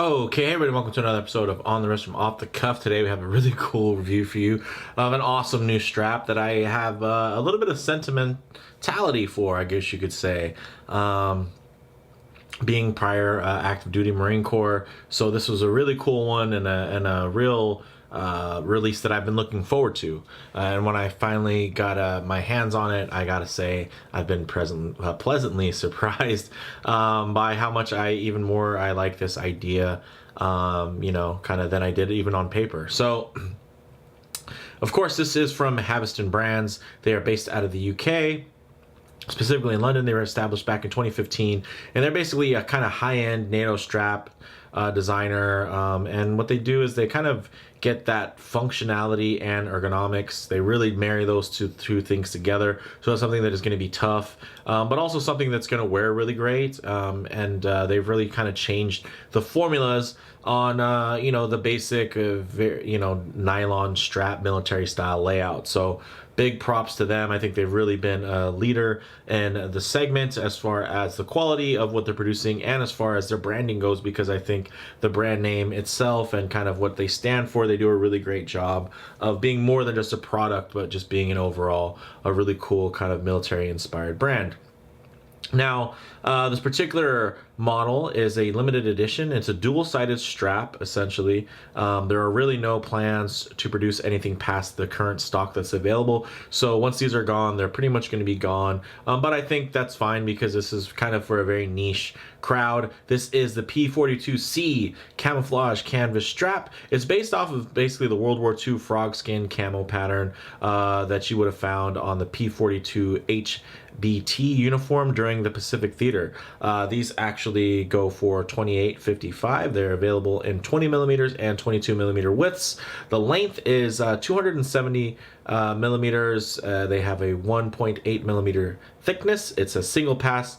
Okay, hey everybody, welcome to another episode of On the Wrist from Off the Cuff. Today we have a really cool review for you of an awesome new strap that I have a little bit of sentimentality for, I guess you could say. Being prior active duty Marine Corps, so this was a really cool one and a real release that I've been looking forward to. And when I finally got my hands on it, I gotta say I've been pleasantly surprised by how much even more I like this idea, kind of than I did even on paper. So, of course, this is from Haveston Brands. They are based out of the UK. Specifically in London. They were established back in 2015, and they're basically a kind of high-end NATO strap designer, and what they do is they kind of get that functionality and ergonomics. They really marry those two things together, so it's something that is going to be tough, but also something that's going to wear really great, and they've really kind of changed the formulas on the basic nylon strap military style layout. So big props to them. I think they've really been a leader in the segment as far as the quality of what they're producing and as far as their branding goes, because I think the brand name itself and kind of what they stand for, they do a really great job of being more than just a product, but just being an overall a really cool kind of military inspired brand. Now, this particular model is a limited edition. It's a dual-sided strap, essentially. There are really no plans to produce anything past the current stock that's available. So once these are gone, they're pretty much going to be gone. But I think that's fine because this is kind of for a very niche crowd. This is the P-42C camouflage canvas strap. It's based off of basically the World War II frog skin camo pattern that you would have found on the P-42 HBT uniform during the Pacific Theater. These actually go for $28.55. They're available in 20 millimeters and 22 millimeter widths. The length is 270 millimeters. They have a 1.8 millimeter thickness. It's a single pass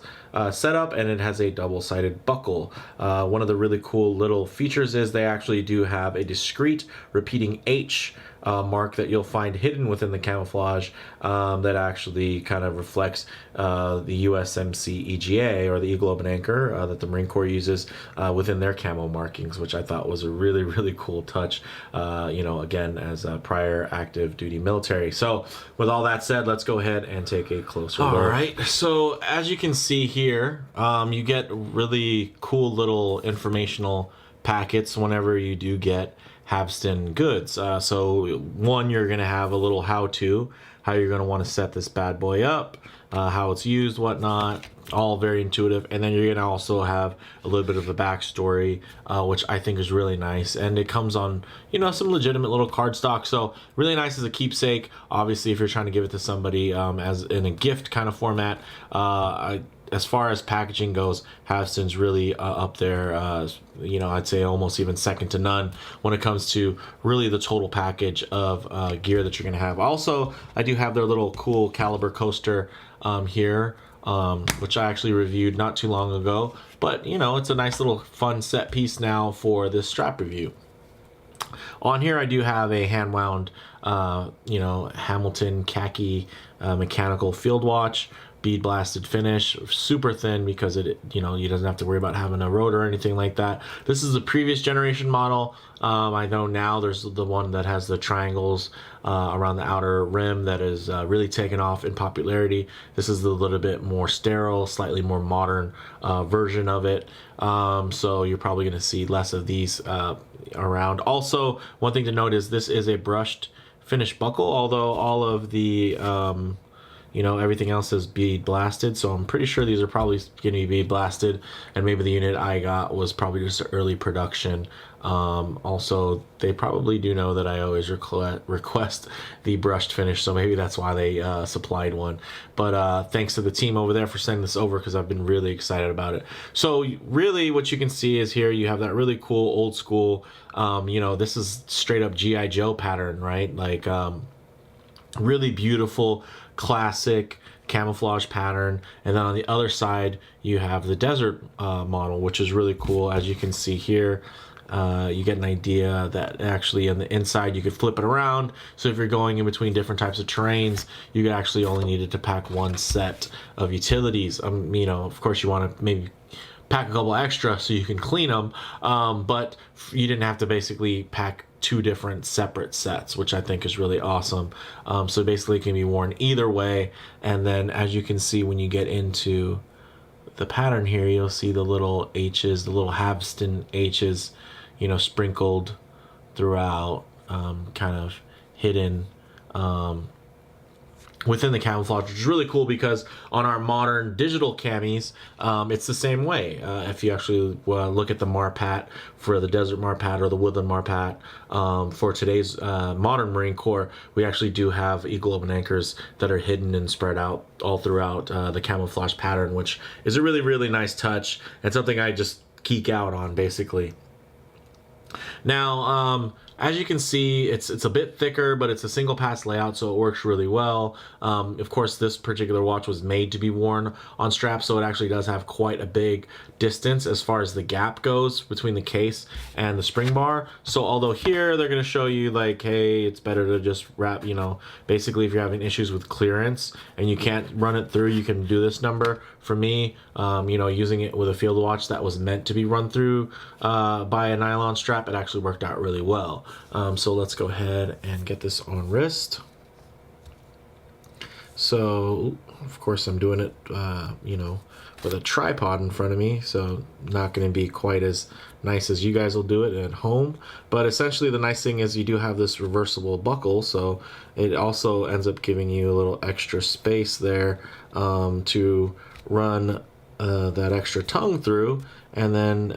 setup, and it has a double-sided buckle. One of the really cool little features is they actually do have a discrete repeating H mark that you'll find hidden within the camouflage that actually kind of reflects the USMC EGA, or the Eagle Open Anchor, that the Marine Corps uses within their camo markings, which I thought was a really, really cool touch, again, as a prior active duty military. So with all that said, let's go ahead and take a closer look. All right, so as you can see here, you get really cool little informational packets whenever you do get Haveston goods. So one, you're going to have a little how-to, how you're going to want to set this bad boy up, how it's used, whatnot, all very intuitive. And then you're going to also have a little bit of a backstory, which I think is really nice. And it comes on, some legitimate little cardstock. So really nice as a keepsake. Obviously, if you're trying to give it to somebody as in a gift kind of format, as far as packaging goes, Haveston's really up there. I'd say almost even second to none when it comes to really the total package of gear that you're going to have. Also, I do have their little cool caliber coaster here, which I actually reviewed not too long ago. But, it's a nice little fun set piece now for this strap review. On here, I do have a hand-wound, Hamilton khaki mechanical field watch. Bead blasted finish, super thin because it you doesn't have to worry about having a rotor or anything like that. This is a previous generation model. I know now there's the one that has the triangles around the outer rim that is really taken off in popularity. This is a little bit more sterile, slightly more modern version of it. So you're probably going to see less of these around. Also, one thing to note is this is a brushed finish buckle, although all of the everything else is bead blasted, so I'm pretty sure these are probably going to be bead blasted, and maybe the unit I got was probably just an early production. Also, they probably do know that I always request the brushed finish, so maybe that's why they supplied one. But thanks to the team over there for sending this over, because I've been really excited about it. So really what you can see is here you have that really cool old school, this is straight up G.I. Joe pattern, right? Like really beautiful classic camouflage pattern. And then on the other side you have the desert model, which is really cool. As you can see here, you get an idea that actually on the inside you could flip it around, so if you're going in between different types of terrains, you actually only needed to pack one set of utilities. Of course you want to maybe pack a couple extra so you can clean them, but you didn't have to basically pack two different separate sets, which I think is really awesome. So basically it can be worn either way. And then as you can see, when you get into the pattern here, you'll see the little H's, the little Haveston H's, you know, sprinkled throughout, kind of hidden within the camouflage, which is really cool because on our modern digital camis, it's the same way. If you actually look at the Marpat for the desert Marpat or the woodland Marpat, for today's modern Marine Corps, we actually do have eagle open anchors that are hidden and spread out all throughout the camouflage pattern, which is a really, really nice touch and something I just geek out on, basically. Now, as you can see, it's a bit thicker, but it's a single pass layout, so it works really well. Of course, this particular watch was made to be worn on straps, so it actually does have quite a big distance as far as the gap goes between the case and the spring bar. So although here they're going to show you like, hey, it's better to just wrap, you know, basically if you're having issues with clearance and you can't run it through, you can do this number. For me, you know, using it with a field watch that was meant to be run through by a nylon strap, it actually worked out really well. So let's go ahead and get this on wrist. So, of course, I'm doing it, you know, with a tripod in front of me, so not going to be quite as nice as you guys will do it at home. But essentially, the nice thing is you do have this reversible buckle, so it also ends up giving you a little extra space there to run that extra tongue through, and then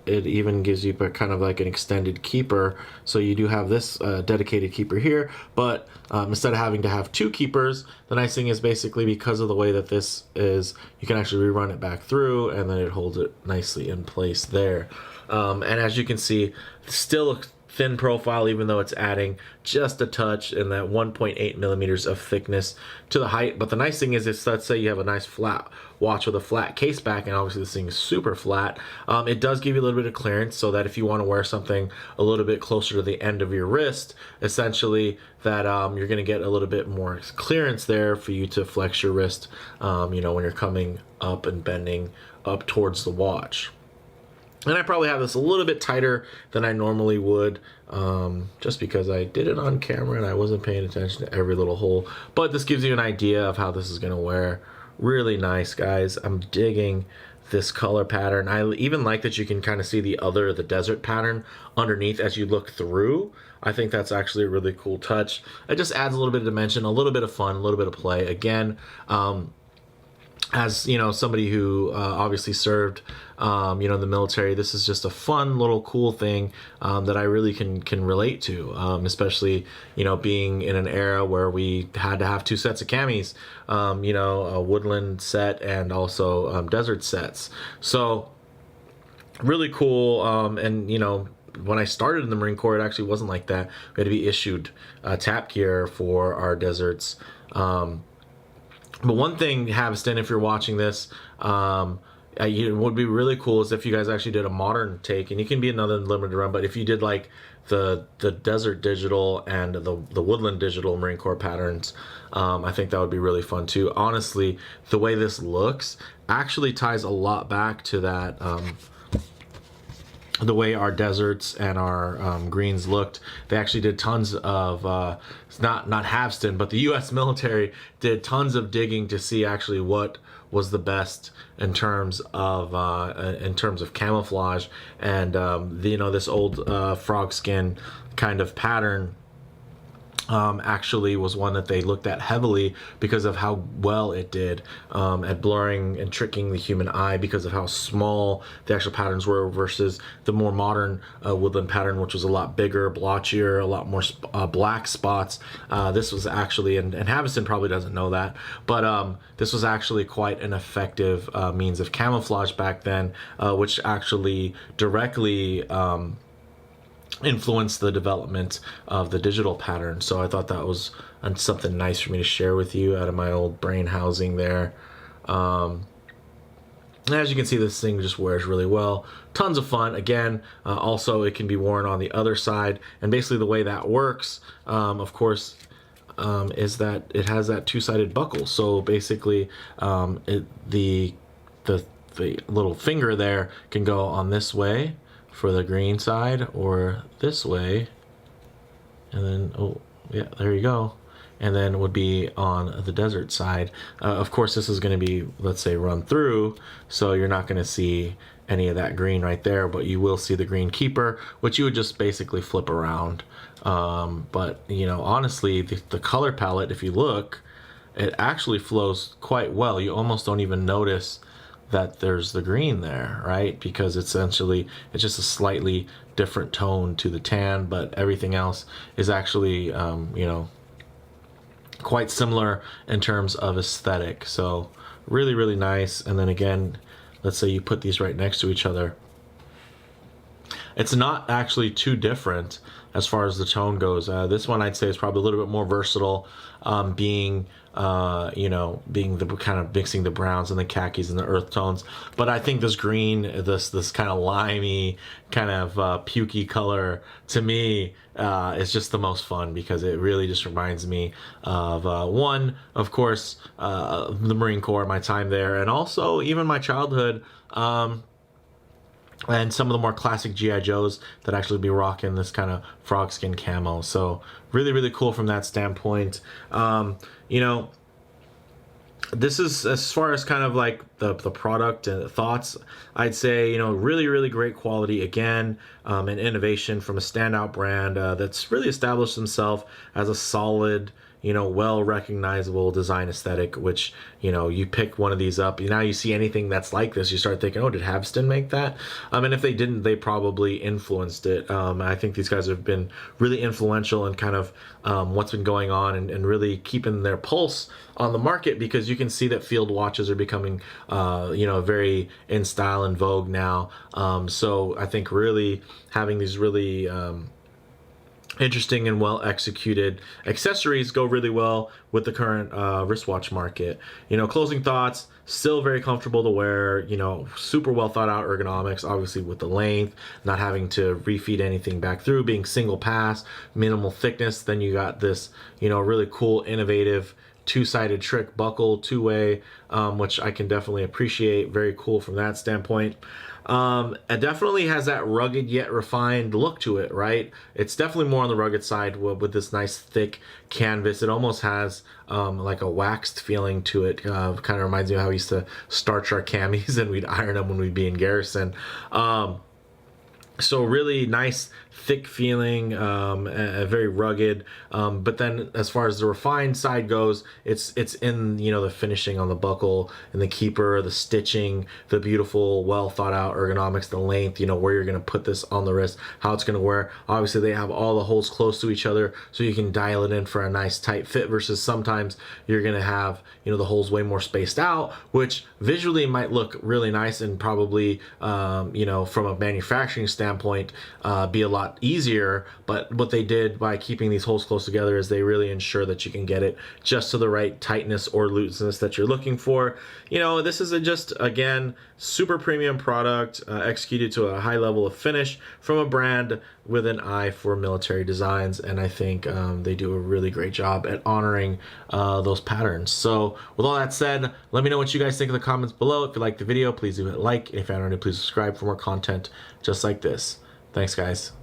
it even gives you kind of like an extended keeper. So you do have this dedicated keeper here, but instead of having to have two keepers, the nice thing is basically because of the way that this is, you can actually rerun it back through, and then it holds it nicely in place there. And as you can see, still a thin profile, even though it's adding just a touch in that 1.8 millimeters of thickness to the height. But the nice thing is, if let's say you have a nice flat watch with a flat case back, and obviously this thing is super flat, it does give you a little bit of clearance, so that if you want to wear something a little bit closer to the end of your wrist, essentially that you're going to get a little bit more clearance there for you to flex your wrist, you know, when you're coming up and bending up towards the watch. And I probably have this a little bit tighter than I normally would, just because I did it on camera and I wasn't paying attention to every little hole. But this gives you an idea of how this is going to wear. Really nice, guys. I'm digging this color pattern. I even like that you can kind of see the desert pattern underneath as you look through. I think that's actually a really cool touch. It just adds a little bit of dimension, a little bit of fun, a little bit of play. Again, as you know, somebody who obviously served, you know, in the military, this is just a fun little cool thing that I really can relate to, especially, you know, being in an era where we had to have two sets of camis, you know, a woodland set and also desert sets. So really cool. And you know, when I started in the Marine Corps, it actually wasn't like that. We had to be issued tap gear for our deserts. But one thing, Haveston, if you're watching this, it would be really cool is if you guys actually did a modern take, and you can be another limited run, but if you did like the desert digital and the woodland digital Marine Corps patterns, I think that would be really fun too. Honestly, the way this looks actually ties a lot back to that, the way our deserts and our greens looked. They actually did tons of not Haveston, but the U.S. military did tons of digging to see actually what was the best in terms of camouflage, and you know, this old frog skin kind of pattern actually was one that they looked at heavily because of how well it did at blurring and tricking the human eye, because of how small the actual patterns were versus the more modern woodland pattern, which was a lot bigger, blotchier, a lot more black spots. This was actually, and Haveston probably doesn't know that, but this was actually quite an effective means of camouflage back then, which actually directly influenced the development of the digital pattern. So I thought that was something nice for me to share with you out of my old brain housing there. As you can see, this thing just wears really well. Tons of fun. Again, also it can be worn on the other side, and basically the way that works, of course, is that it has that two-sided buckle. So basically, the the little finger there can go on this way for the green side, or this way, and then, oh yeah, there you go, and then would be on the desert side. Of course, this is going to be, let's say, run through, so you're not going to see any of that green right there, but you will see the green keeper, which you would just basically flip around. But you know, honestly, the color palette, if you look, it actually flows quite well. You almost don't even notice that there's the green there, right? Because essentially it's just a slightly different tone to the tan, but everything else is actually, you know, quite similar in terms of aesthetic. So really, really nice. And then again, let's say you put these right next to each other. It's not actually too different as far as the tone goes. This one I'd say is probably a little bit more versatile, being you know, being the kind of mixing the browns and the khakis and the earth tones. But I think this green, this kind of limey, kind of pukey color, to me is just the most fun, because it really just reminds me of one, of course, the Marine Corps, my time there, and also even my childhood. And some of the more classic GI Joes that actually be rocking this kind of frog skin camo. So really, really cool from that standpoint. You know, this is, as far as kind of like the product and thoughts, I'd say, you know, really, really great quality again, and innovation from a standout brand that's really established himself as a solid, you know, well recognizable design aesthetic, which, you know, you pick one of these up, now you see anything that's like this, you start thinking, oh, did Haveston make that? And if they didn't, they probably influenced it. I think these guys have been really influential in kind of what's been going on, and really keeping their pulse on the market, because you can see that field watches are becoming, you know, very in style and vogue now. So I think really having these really interesting and well executed accessories go really well with the current wristwatch market. You know, closing thoughts, still very comfortable to wear, you know, super well thought out ergonomics, obviously with the length, not having to refeed anything back through, being single pass, minimal thickness. Then you got this, you know, really cool, innovative two-sided trick buckle, two-way, which I can definitely appreciate. Very cool from that standpoint. It definitely has that rugged yet refined look to it, right? It's definitely more on the rugged side with this nice thick canvas. It almost has like a waxed feeling to it. Kind of reminds me of how we used to starch our camis and we'd iron them when we'd be in garrison. So really nice, thick feeling, very rugged. But then as far as the refined side goes, it's in, you know, the finishing on the buckle and the keeper, the stitching, the beautiful, well thought out ergonomics, the length, you know, where you're going to put this on the wrist, how it's going to wear. Obviously they have all the holes close to each other, so you can dial it in for a nice tight fit, versus sometimes you're going to have, you know, the holes way more spaced out, which visually might look really nice and probably, you know, from a manufacturing standpoint, be a lot easier. But what they did by keeping these holes close together is they really ensure that you can get it just to the right tightness or looseness that you're looking for. You know, this is just, again, super premium product, executed to a high level of finish from a brand with an eye for military designs, and I think they do a really great job at honoring those patterns. So with all that said, let me know what you guys think in the comments below. If you liked the video, please do hit like, and if you're not already, please subscribe for more content just like this. Thanks, guys.